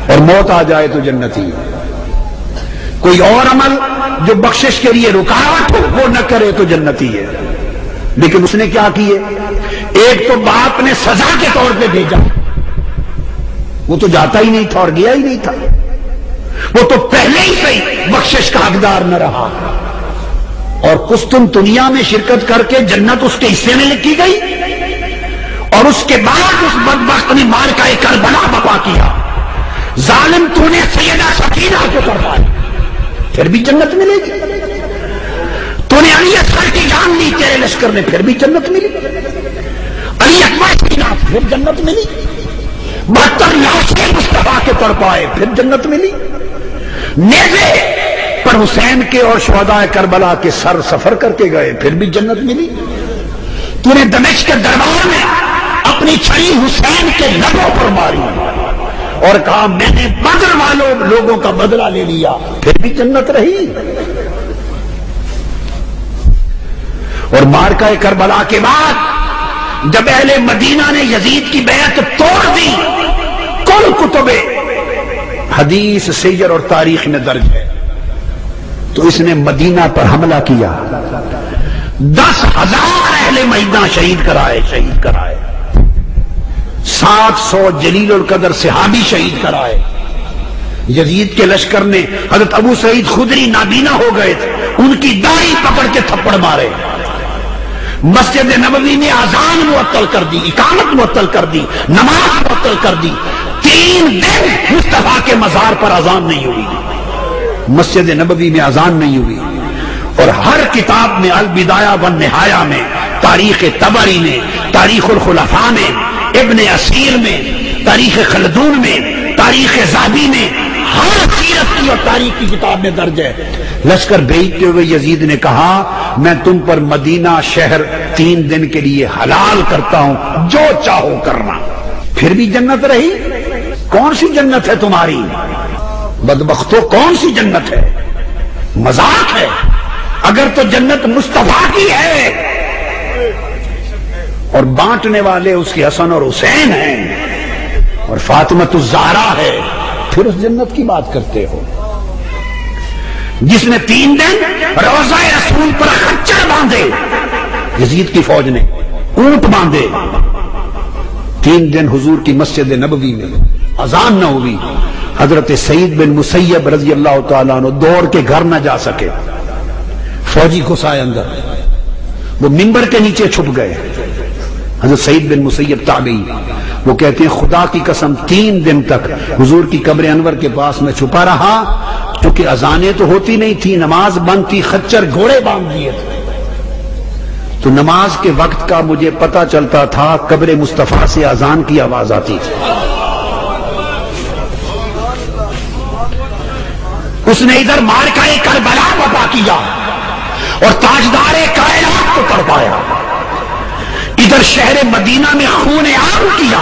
اور موت آ جائے تو جنتی ہے۔ کوئی اور عمل جو بخشش کے لیے رکاوٹ ہو وہ نہ کرے تو جنتی ہے۔ لیکن اس نے کیا کیے؟ ایک تو باپ نے سزا کے طور پہ بھیجا، وہ تو جاتا ہی نہیں تھا اور گیا ہی نہیں تھا، وہ تو پہلے ہی سے بخشش کا حقدار نہ رہا، اور قسطنطنیہ میں شرکت کر کے جنت اس کے حصے میں لکھی گئی، اور اس کے بعد اس بدبخت نے معرکہ کربلا برپا کیا۔ ظالم تو نے سیدہ سکینہ کو کروایا، پھر بھی جنت ملے گی۔ تو نے علی اصغر کی جان لی تیرے لشکر نے، پھر بھی جنت ملی۔ علی اکبر کی نام، پھر جنت ملی۔ 72 لاشیں مصطفیٰ کے تڑپائے، پھر جنت ملی۔ نیزے پر حسین کے اور شہداء کربلا کے سر سفر کر کے گئے، پھر بھی جنت ملی۔ تو نے دمشق کے دربار میں اپنی چھری حسین کے لبوں پر ماری اور کہا میں نے بدر والوں لوگوں کا بدلہ لے لیا، پھر بھی جنت رہی۔ اور معرکہ کربلا کے بعد جب اہل مدینہ نے یزید کی بیعت توڑ دی، کل کتب حدیث سیر اور تاریخ میں درج ہے، تو اس نے مدینہ پر حملہ کیا، 10,000 اہل مدینہ شہید کرائے 700 جلیل القدر صحابی شہید کرائے۔ یزید کے لشکر نے حضرت ابو سعید خدری نابینا ہو گئے تھے، ان کی داڑھی پکڑ کے تھپڑ مارے۔ مسجد نبوی میں اذان معطل کر دی، اقامت معطل کر دی، نماز معطل کر دی۔ 3 دن مصطفیٰ کے مزار پر اذان نہیں ہوئی، مسجد نبوی میں اذان نہیں ہوئی۔ اور ہر کتاب میں البدایہ والنہایہ میں، تاریخ طبری میں، تاریخ الخلفاء میں، ابن اسیر میں، تاریخ خلدون میں، تاریخ ذہبی میں، ہر سیرت کی اور تاریخ کی کتاب میں درج ہے۔ لشکر بھیجتے ہوئے یزید نے کہا میں تم پر مدینہ شہر 3 دن کے لیے حلال کرتا ہوں، جو چاہو کرنا۔ پھر بھی جنت رہی۔ کون سی جنت ہے تمہاری بدبختو؟ کون سی جنت ہے؟ مذاق ہے۔ اگر تو جنت مصطفیٰ کی ہے اور بانٹنے والے اس کے حسن اور حسین ہیں اور فاطمۃ الزہرا ہے، پھر اس جنت کی بات کرتے ہو؟ جس نے 3 دن روضہ رسول پر خچر باندھے، یزید کی فوج نے اونٹ باندھے، 3 دن حضور کی مسجد نبوی میں اذان نہ ہوئی، حضرت سعید بن مسیب رضی اللہ تعالیٰ عنہ دوڑ کے گھر نہ جا سکے، فوجی گھسائے اندر، وہ منبر کے نیچے چھپ گئے۔ حضرت سعید بن مسیب تابعی، وہ کہتے ہیں خدا کی قسم 3 دن تک حضور کی قبر انور کے پاس میں چھپا رہا، کیونکہ اذانیں تو ہوتی نہیں تھی، نماز بند تھی، خچر گھوڑے باندھ دیے تھے، تو نماز کے وقت کا مجھے پتہ چلتا تھا، قبر مصطفیٰ سے اذان کی آواز آتی تھی۔ اس نے ادھر معرکہ کربلا برپا کیا اور تاجدار کائنات کو تڑپایا، ادھر شہر مدینہ میں خون عام کیا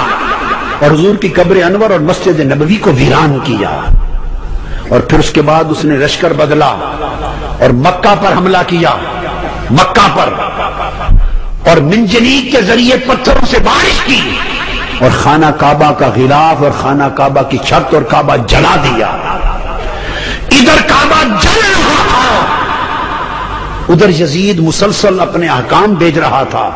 اور حضور کی قبر انور اور مسجد نبوی کو ویران کیا۔ اور پھر اس کے بعد اس نے لشکر بدلا اور مکہ پر حملہ کیا، مکہ پر، اور منجنیق کے ذریعے پتھروں سے بارش کی اور خانہ کعبہ کا غلاف اور خانہ کعبہ کی چھت اور کعبہ جلا دیا۔ ادھر کعبہ جل رہا تھا، ادھر یزید مسلسل اپنے احکام بھیج رہا تھا،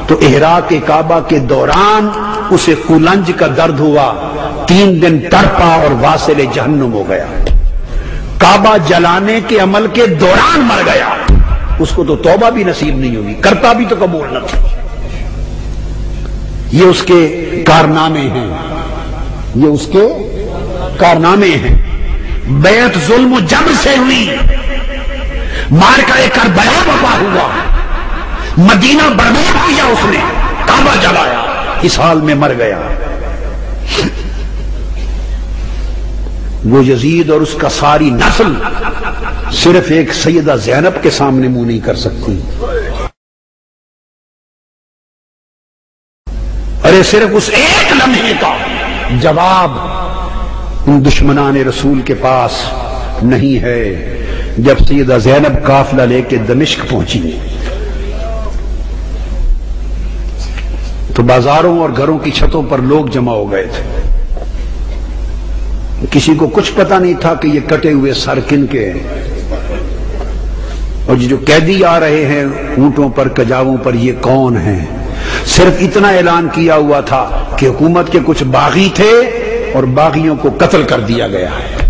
تو احراق کعبہ کے دوران اسے قولنج کا درد ہوا، 3 دن تڑپا اور واصل جہنم ہو گیا۔ کعبہ جلانے کے عمل کے دوران مر گیا، اس کو تو توبہ بھی نصیب نہیں ہوئی، کرتا بھی تو قبول نہ تھا۔ یہ اس کے کارنامے ہیں، یہ اس کے کارنامے ہیں۔ بیعت ظلم و جبر سے ہوئی، معرکہ کربلا برپا ہوا، مدینہ برباد کیا اس نے، کعبہ جلایا، اس حال میں مر گیا۔ وہ یزید اور اس کا ساری نسل صرف ایک سیدہ زینب کے سامنے منہ نہیں کر سکتی، ارے صرف اس ایک لمحے کا جواب ان دشمنان رسول کے پاس نہیں ہے۔ جب سیدہ زینب قافلہ لے کے دمشق پہنچی تو بازاروں اور گھروں کی چھتوں پر لوگ جمع ہو گئے تھے، کسی کو کچھ پتہ نہیں تھا کہ یہ کٹے ہوئے سر کن کے ہیں، اور جو قیدی آ رہے ہیں اونٹوں پر کجاووں پر یہ کون ہیں۔ صرف اتنا اعلان کیا ہوا تھا کہ حکومت کے کچھ باغی تھے اور باغیوں کو قتل کر دیا گیا ہے۔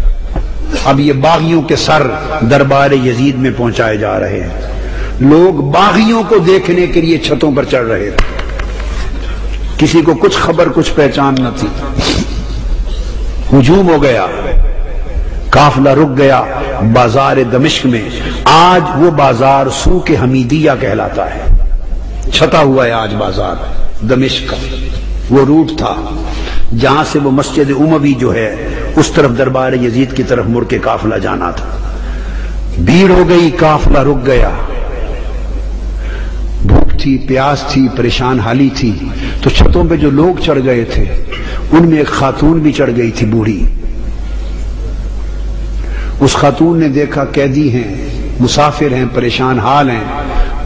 اب یہ باغیوں کے سر دربار یزید میں پہنچائے جا رہے ہیں۔ لوگ باغیوں کو دیکھنے کے لیے چھتوں پر چڑھ رہے تھے، کسی کو کچھ خبر کچھ پہچان نہ تھی۔ ہجوم ہو گیا، قافلہ رک گیا بازار دمشق میں۔ آج وہ بازار سوق حمیدیہ کہلاتا ہے، چھتا ہوا ہے آج بازار دمشق کا۔ وہ روٹ تھا جہاں سے وہ مسجد اموی جو ہے اس طرف دربار یزید کی طرف مڑ کے قافلہ جانا تھا۔ بھیڑ ہو گئی، قافلہ رک گیا، بھوک تھی، پیاس تھی، پریشان حالی تھی، تو چھتوں پہ جو لوگ چڑھ گئے تھے ان میں ایک خاتون بھی چڑھ گئی تھی، بوڑھی۔ اس خاتون نے دیکھا قیدی ہیں، مسافر ہیں، پریشان حال ہیں،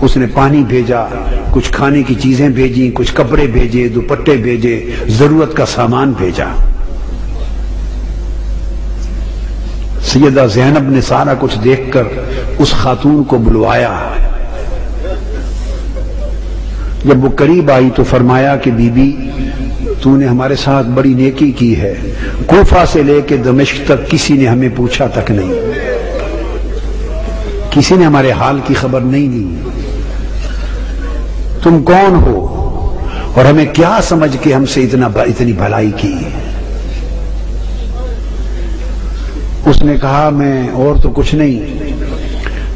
اس نے پانی بھیجا، کچھ کھانے کی چیزیں بھیجیں، کچھ کپڑے بھیجے، دوپٹے بھیجے، ضرورت کا سامان بھیجا۔ سیدہ زینب نے سارا کچھ دیکھ کر اس خاتون کو بلوایا۔ جب وہ قریب آئی تو فرمایا کہ بی بی تو نے ہمارے ساتھ بڑی نیکی کی ہے، کوفہ سے لے کے دمشق تک کسی نے ہمیں پوچھا تک نہیں، کسی نے ہمارے حال کی خبر نہیں لی، تم کون ہو اور ہمیں کیا سمجھ کے ہم سے اتنی بھلائی کی؟ اس نے کہا میں اور تو کچھ نہیں،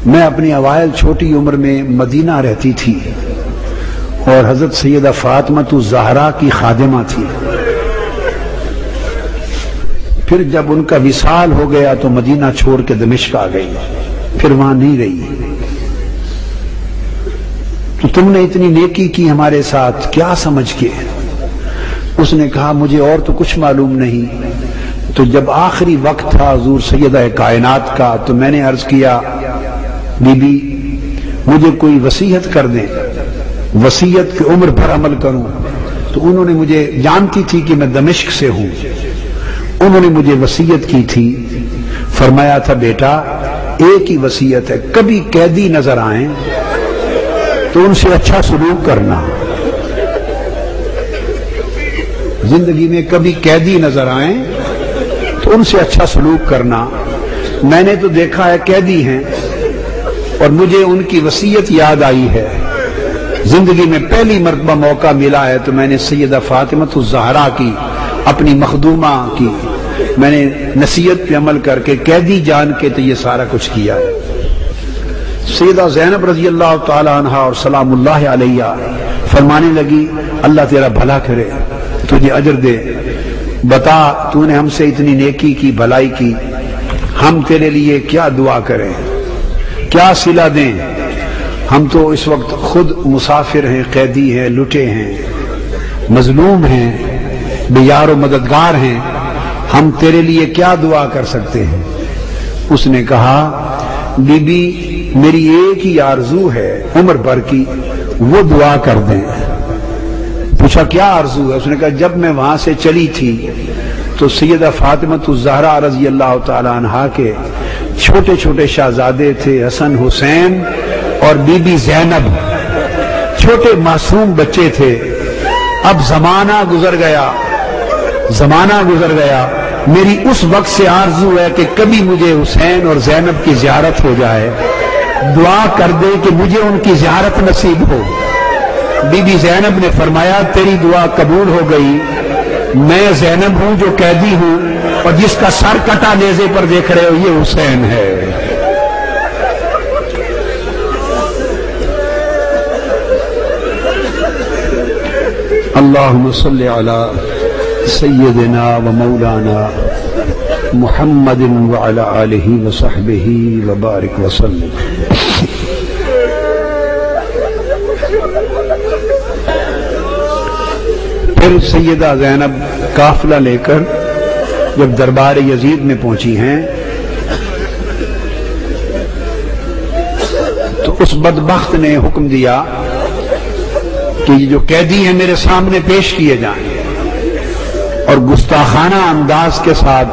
میں اپنی اوائل چھوٹی عمر میں مدینہ رہتی تھی اور حضرت سیدہ فاطمہ الزہرا کی خادمہ تھی، پھر جب ان کا وصال ہو گیا تو مدینہ چھوڑ کے دمشق آ گئی، پھر وہاں نہیں رہی۔ تو تم نے اتنی نیکی کی ہمارے ساتھ کیا سمجھ کے؟ اس نے کہا مجھے اور تو کچھ معلوم نہیں۔ تو جب آخری وقت تھا حضور سیدہ کائنات کا تو میں نے عرض کیا بی بی مجھے کوئی وصیت کر دیں، وصیت کی عمر بھر عمل کروں۔ تو انہوں نے مجھے، جانتی تھی کہ میں دمشق سے ہوں، انہوں نے مجھے وصیت کی تھی، فرمایا تھا بیٹا ایک ہی وصیت ہے، کبھی قیدی نظر آئیں تو ان سے اچھا سلوک کرنا، زندگی میں کبھی قیدی نظر آئیں تو ان سے اچھا سلوک کرنا۔ میں نے تو دیکھا ہے قیدی ہیں اور مجھے ان کی وصیت یاد آئی ہے، زندگی میں پہلی مرتبہ موقع ملا ہے تو میں نے سیدہ فاطمہ الزہرا کی، اپنی مخدومہ کی، میں نے نصیحت پہ عمل کر کے قیدی جان کے تو یہ سارا کچھ کیا ہے۔ سیدہ زینب رضی اللہ تعالی عنہا اور سلام اللہ علیہ فرمانے لگی اللہ تیرا بھلا کرے، تجھے اجر دے، بتا تو نے ہم سے اتنی نیکی کی، بھلائی کی، ہم تیرے لیے کیا دعا کریں، کیا صلہ دیں؟ ہم تو اس وقت خود مسافر ہیں، قیدی ہیں، لٹے ہیں، مظلوم ہیں، بے یار و مددگار ہیں، ہم تیرے لیے کیا دعا کر سکتے ہیں؟ اس نے کہا بی بی میری ایک ہی آرزو ہے عمر بھر کی، وہ دعا کر دیں۔ پوچھا کیا آرزو ہے؟ اس نے کہا جب میں وہاں سے چلی تھی تو سیدہ فاطمہ الزہرا رضی اللہ تعالی عنہا کے چھوٹے چھوٹے شہزادے تھے، حسن حسین اور بی بی زینب، چھوٹے معصوم بچے تھے۔ اب زمانہ گزر گیا، زمانہ گزر گیا، میری اس وقت سے آرزو ہے کہ کبھی مجھے حسین اور زینب کی زیارت ہو جائے، دعا کر دے کہ مجھے ان کی زیارت نصیب ہو۔ بی بی زینب نے فرمایا تیری دعا قبول ہو گئی، میں زینب ہوں جو قیدی ہوں اور جس کا سر کٹا نیزے پر دیکھ رہے ہو یہ حسین ہے۔ اللہم صلی علی سیدنا و مولانا محمد وعلی آلہ وصحبہ وبارک وسلم۔ پھر سیدہ زینب قافلہ لے کر جب دربار یزید میں پہنچی ہیں تو اس بدبخت نے حکم دیا کہ یہ جو قیدی ہیں میرے سامنے پیش کیے جائیں، اور گستاخانہ انداز کے ساتھ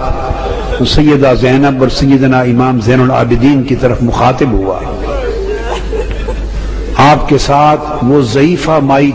تو سیدہ زینب اور سیدنا امام زین العابدین کی طرف مخاطب ہوا، آپ کے ساتھ وہ ضعیفہ مائی